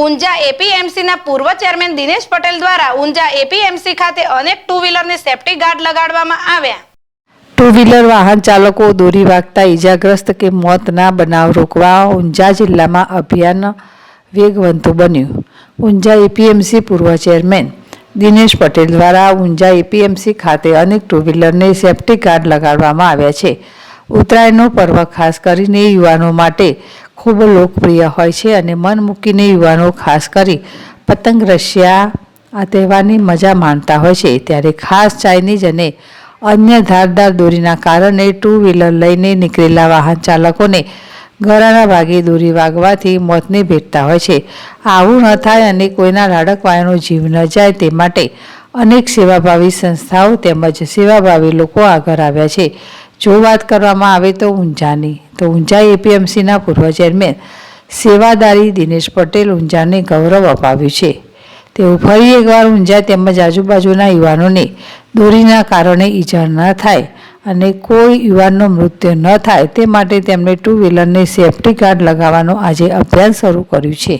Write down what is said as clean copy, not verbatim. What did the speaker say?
ઊંઝા એપીએમસીના પૂર્વ ચેરમેન દિનેશ પટેલ દ્વારા ઊંઝા એપીએમસી ખાતે અનેક ટુ વ્હીલરની સેફટી ગાર્ડ લગાડવામાં આવ્યા। ટુ વ્હીલર વાહન ચાલકો દોરી વાગતા ઈજાગ્રસ્ત કે મોતના બનાવ રોકવા ઊંઝા જિલ્લામાં અભિયાન વેગવંતું બન્યું। ઊંઝા એપીએમસી પૂર્વ ચેરમેન દિનેશ પટેલ દ્વારા ઊંઝા એપીએમસી ખાતે અનેક ટુ વ્હીલરને સેફટી ગાર્ડ લગાડવામાં આવ્યા છે। ઉત્તરાયણનો પર્વ ખાસ કરીને યુવાનો માટે ખૂબ લોકપ્રિય હોય છે અને મન મૂકીને યુવાનો ખાસ કરી પતંગ રશિયા આ તહેવારની મજા માણતા હોય છે। ત્યારે ખાસ ચાઇનીઝ અને અન્ય ધારદાર દોરીના કારણે ટુ વ્હીલર લઈને નીકળેલા વાહન ચાલકોને ગળાના ભાગે દોરી વાગવાથી મોતને ભેટતા હોય છે। આવું ન થાય અને કોઈના લાડકવાયાનો જીવ ન જાય તે માટે અનેક સેવાભાવી સંસ્થાઓ તેમજ સેવાભાવી લોકો આગળ આવ્યા છે। જો વાત કરવામાં આવે તો ઊંઝાની તો ઊંઝા એપીએમસીના પૂર્વ ચેરમેન સેવાદારી દિનેશ પટેલ ઊંઝાને ગૌરવ અપાવ્યું છે। તેઓ ફરી એકવાર ઊંઝા તેમજ આજુબાજુના યુવાનોને દોરીના કારણે ઈજા ન થાય અને કોઈ યુવાનનું મૃત્યુ ન થાય તે માટે તેમણે ટુ વ્હીલરને સેફટી ગાર્ડ લગાવવાનું આજે અભિયાન શરૂ કર્યું છે।